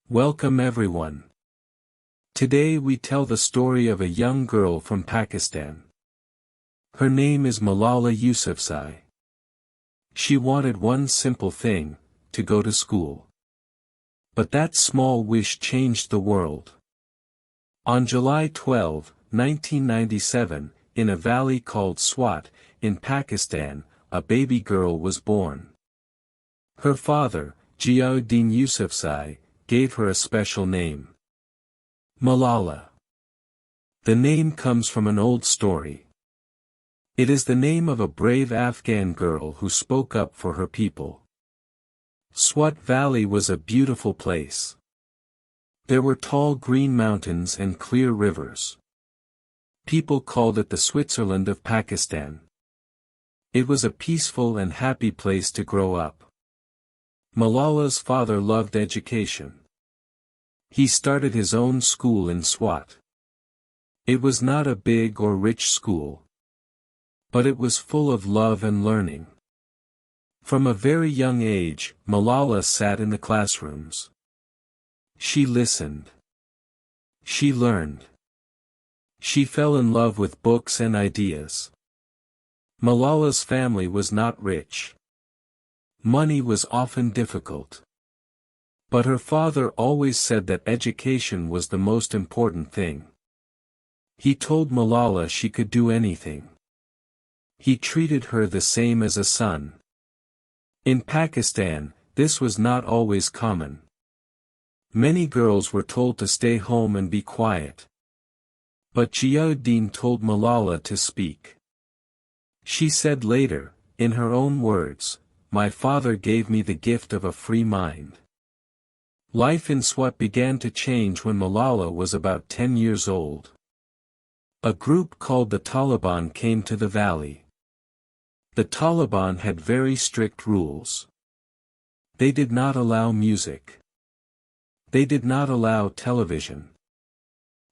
Welcome everyone. Today we tell the story of a young girl from Pakistan. Her name is Malala Yousafzai. She wanted one simple thing, to go to school. But that small wish changed the world. On July 12, 1997, in a valley called Swat, in Pakistan, a baby girl was born. Her father, Ziauddin Yousafzai, gave her a special name. Malala. The name comes from an old story. It is the name of a brave Afghan girl who spoke up for her people. Swat Valley was a beautiful place. There were tall green mountains and clear rivers. People called it the Switzerland of Pakistan. It was a peaceful and happy place to grow up. Malala's father loved education. He started his own school in Swat. It was not a big or rich school. But it was full of love and learning. From a very young age, Malala sat in the classrooms. She listened. She learned. She fell in love with books and ideas. Malala's family was not rich. Money was often difficult. But her father always said that education was the most important thing. He told Malala she could do anything. He treated her the same as a son. In Pakistan, this was not always common. Many girls were told to stay home and be quiet. But Ziauddin told Malala to speak. She said later, in her own words, "My father gave me the gift of a free mind." Life in Swat began to change when Malala was about 10 years old. A group called the Taliban came to the valley. The Taliban had very strict rules. They did not allow music. They did not allow television.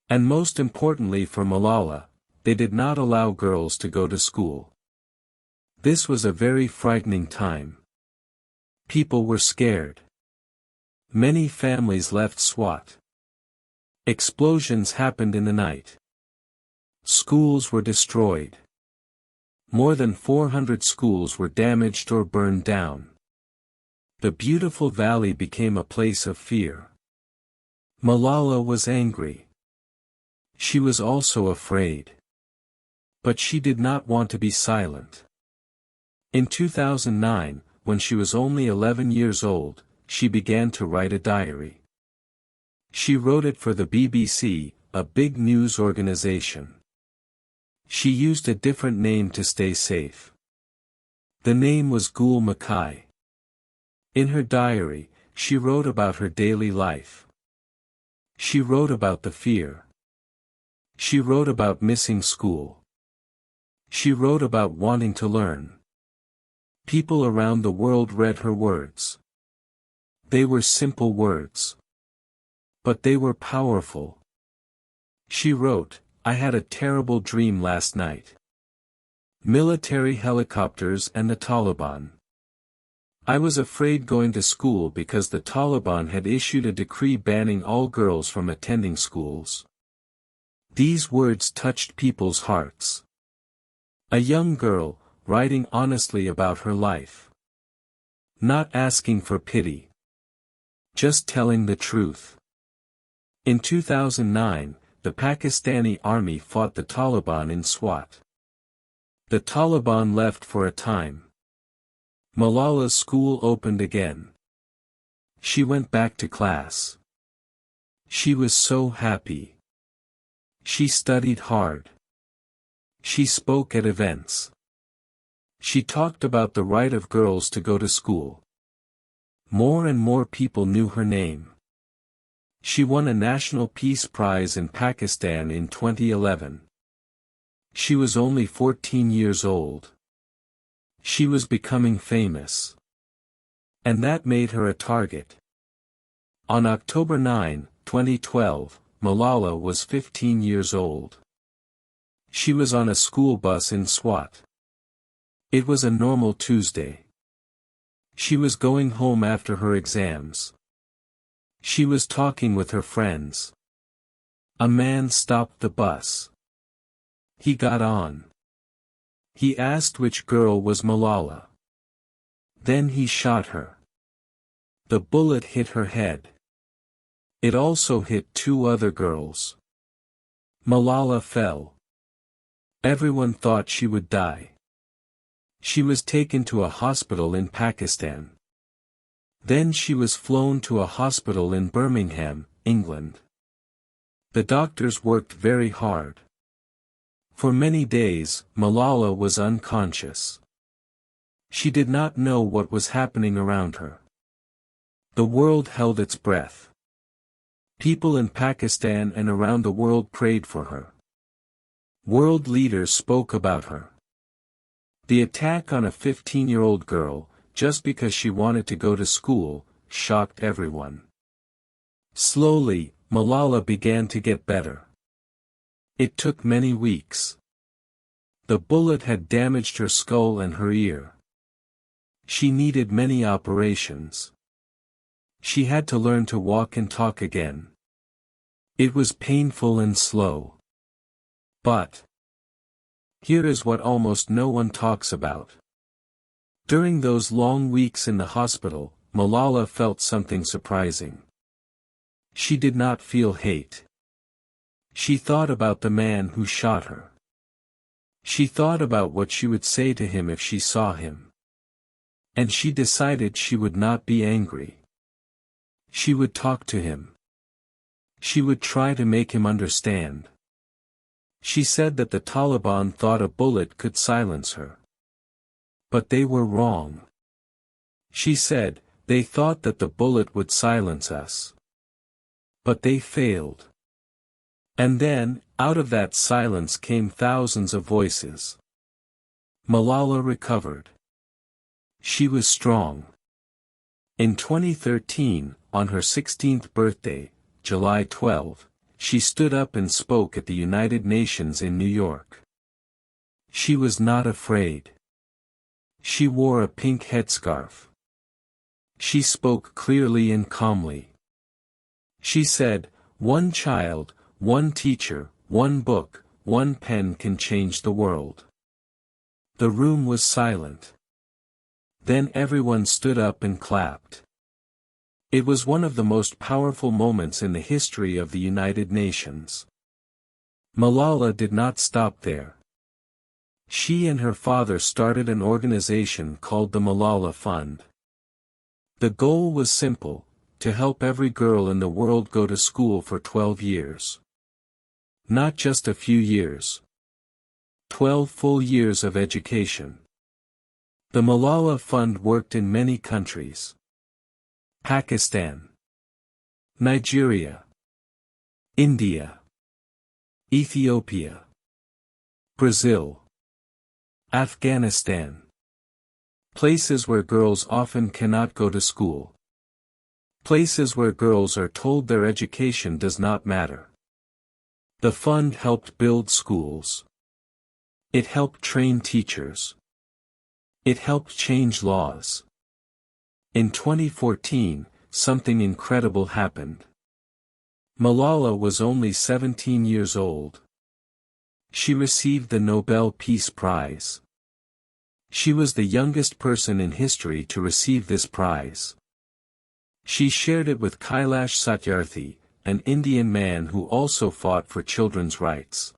And most importantly for Malala, they did not allow girls to go to school. This was a very frightening time. People were scared. Many families left Swat. Explosions happened in the night. Schools were destroyed. More than 400 schools were damaged or burned down. The beautiful valley became a place of fear. Malala was angry. She was also afraid. But she did not want to be silent. In 2009, when she was only 11 years old, she began to write a diary. She wrote it for the BBC, a big news organization. She used a different name to stay safe. The name was Gul Makai. In her diary, she wrote about her daily life. She wrote about the fear. She wrote about missing school. She wrote about wanting to learn. People around the world read her words. They were simple words. But they were powerful. She wrote, "I had a terrible dream last night. Military helicopters and the Taliban. I was afraid going to school because the Taliban had issued a decree banning all girls from attending schools." These words touched people's hearts. A young girl, writing honestly about her life. Not asking for pity. Just telling the truth. In 2009, the Pakistani army fought the Taliban in Swat. The Taliban left for a time. Malala's school opened again. She went back to class. She was so happy. She studied hard. She spoke at events. She talked about the right of girls to go to school. More and more people knew her name. She won a National Peace Prize in Pakistan in 2011. She was only 14 years old. She was becoming famous. And that made her a target. On October 9, 2012, Malala was 15 years old. She was on a school bus in Swat. It was a normal Tuesday. She was going home after her exams. She was talking with her friends. A man stopped the bus. He got on. He asked which girl was Malala. Then he shot her. The bullet hit her head. It also hit two other girls. Malala fell. Everyone thought she would die. She was taken to a hospital in Pakistan. Then she was flown to a hospital in Birmingham, England. The doctors worked very hard. For many days, Malala was unconscious. She did not know what was happening around her. The world held its breath. People in Pakistan and around the world prayed for her. World leaders spoke about her. The attack on a 15-year-old girl, just because she wanted to go to school, shocked everyone. Slowly, Malala began to get better. It took many weeks. The bullet had damaged her skull and her ear. She needed many operations. She had to learn to walk and talk again. It was painful and slow. But here is what almost no one talks about. During those long weeks in the hospital, Malala felt something surprising. She did not feel hate. She thought about the man who shot her. She thought about what she would say to him if she saw him. And she decided she would not be angry. She would talk to him. She would try to make him understand. She said that the Taliban thought a bullet could silence her. But they were wrong. She said, they thought that the bullet would silence us. But they failed. And then, out of that silence came thousands of voices. Malala recovered. She was strong. In 2013, on her 16th birthday, July 12, she stood up and spoke at the United Nations in New York. She was not afraid. She wore a pink headscarf. She spoke clearly and calmly. She said, "One child, one teacher, one book, one pen can change the world." The room was silent. Then everyone stood up and clapped. It was one of the most powerful moments in the history of the United Nations. Malala did not stop there. She and her father started an organization called the Malala Fund. The goal was simple: to help every girl in the world go to school for 12 years. Not just a few years. 12 full years of education. The Malala Fund worked in many countries. Pakistan, Nigeria, India, Ethiopia, Brazil, Afghanistan. Places where girls often cannot go to school. Places where girls are told their education does not matter. The fund helped build schools. It helped train teachers. It helped change laws. In 2014, something incredible happened. Malala was only 17 years old. She received the Nobel Peace Prize. She was the youngest person in history to receive this prize. She shared it with Kailash Satyarthi, an Indian man who also fought for children's rights.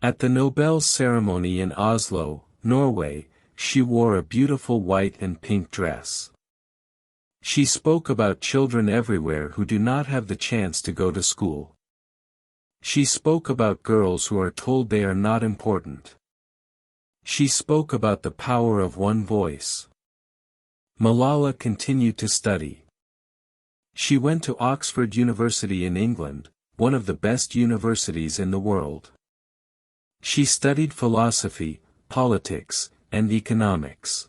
At the Nobel ceremony in Oslo, Norway, she wore a beautiful white and pink dress. She spoke about children everywhere who do not have the chance to go to school. She spoke about girls who are told they are not important. She spoke about the power of one voice. Malala continued to study. She went to Oxford University in England, one of the best universities in the world. She studied philosophy, politics, and economics.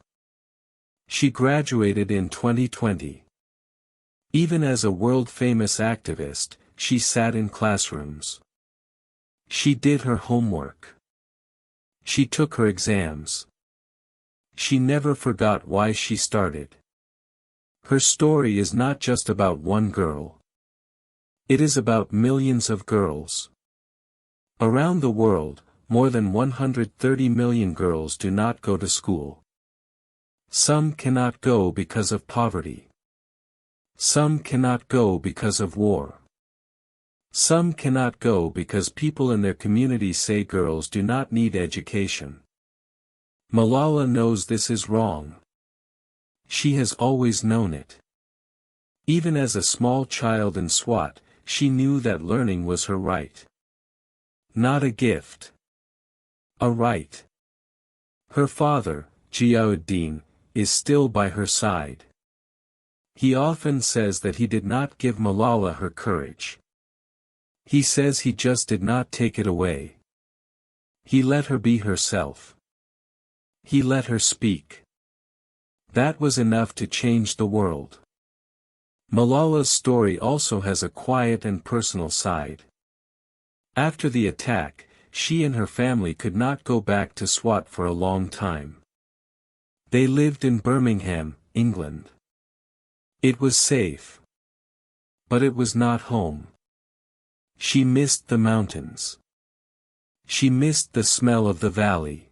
She graduated in 2020. Even as a world-famous activist, she sat in classrooms. She did her homework. She took her exams. She never forgot why she started. Her story is not just about one girl. It is about millions of girls. Around the world, more than 130 million girls do not go to school. Some cannot go because of poverty. Some cannot go because of war. Some cannot go because people in their community say girls do not need education. Malala knows this is wrong. She has always known it. Even as a small child in Swat, she knew that learning was her right. Not a gift. A right. Her father, Giauddin, is still by her side. He often says that he did not give Malala her courage. He says he just did not take it away. He let her be herself. He let her speak. That was enough to change the world. Malala's story also has a quiet and personal side. After the attack, she and her family could not go back to Swat for a long time. They lived in Birmingham, England. It was safe. But it was not home. She missed the mountains. She missed the smell of the valley.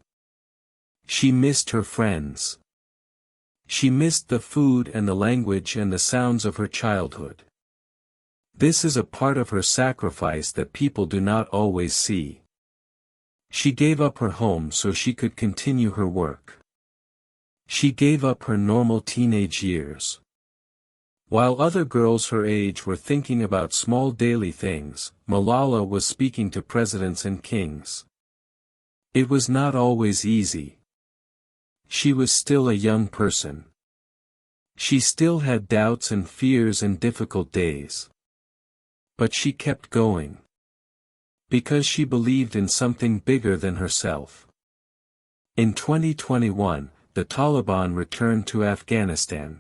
She missed her friends. She missed the food and the language and the sounds of her childhood. This is a part of her sacrifice that people do not always see. She gave up her home so she could continue her work. She gave up her normal teenage years. While other girls her age were thinking about small daily things, Malala was speaking to presidents and kings. It was not always easy. She was still a young person. She still had doubts and fears and difficult days. But she kept going. Because she believed in something bigger than herself. In 2021, the Taliban returned to Afghanistan.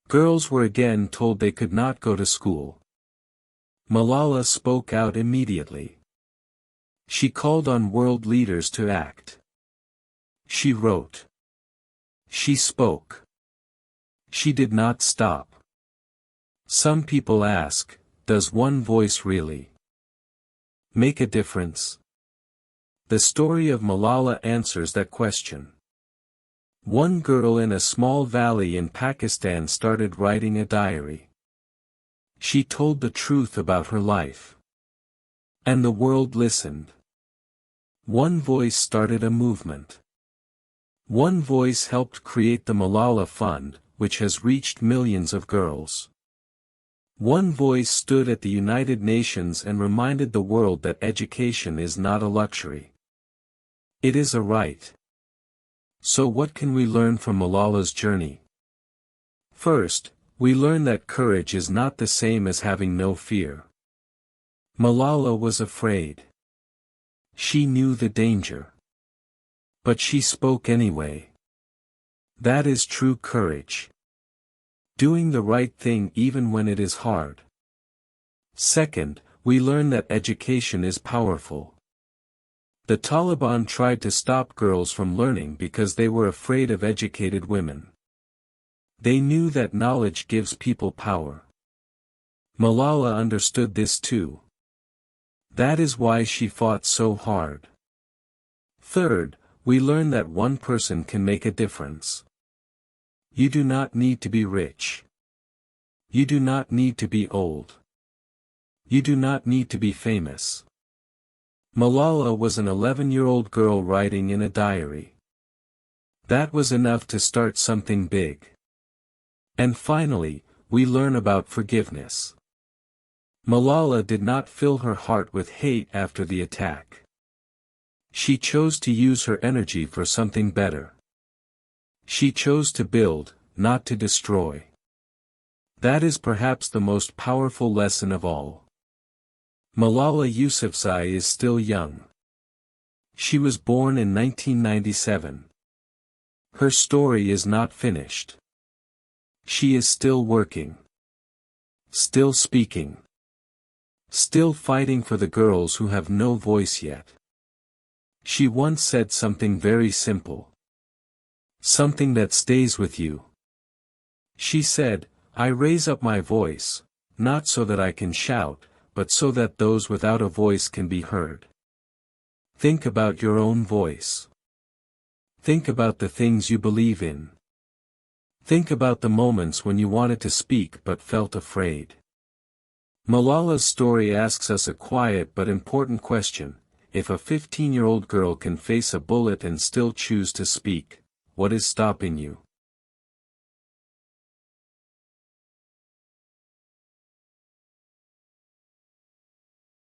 Girls were again told they could not go to school. Malala spoke out immediately. She called on world leaders to act. She wrote. She spoke. She did not stop. Some people ask, does one voice really make a difference? The story of Malala answers that question. One girl in a small valley in Pakistan started writing a diary. She told the truth about her life. And the world listened. One voice started a movement. One voice helped create the Malala Fund, which has reached millions of girls. One voice stood at the United Nations and reminded the world that education is not a luxury. It is a right. So what can we learn from Malala's journey? First, we learn that courage is not the same as having no fear. Malala was afraid. She knew the danger. But she spoke anyway. That is true courage. Doing the right thing even when it is hard. Second, we learn that education is powerful. The Taliban tried to stop girls from learning because they were afraid of educated women. They knew that knowledge gives people power. Malala understood this too. That is why she fought so hard. Third, we learn that one person can make a difference. You do not need to be rich. You do not need to be old. You do not need to be famous. Malala was an 11-year-old girl writing in a diary. That was enough to start something big. And finally, we learn about forgiveness. Malala did not fill her heart with hate after the attack. She chose to use her energy for something better. She chose to build, not to destroy. That is perhaps the most powerful lesson of all. Malala Yousafzai is still young. She was born in 1997. Her story is not finished. She is still working. Still speaking. Still fighting for the girls who have no voice yet. She once said something very simple. Something that stays with you. She said, "I raise up my voice, not so that I can shout, but so that those without a voice can be heard." Think about your own voice. Think about the things you believe in. Think about the moments when you wanted to speak but felt afraid. Malala's story asks us a quiet but important question: if a 15-year-old girl can face a bullet and still choose to speak, what is stopping you?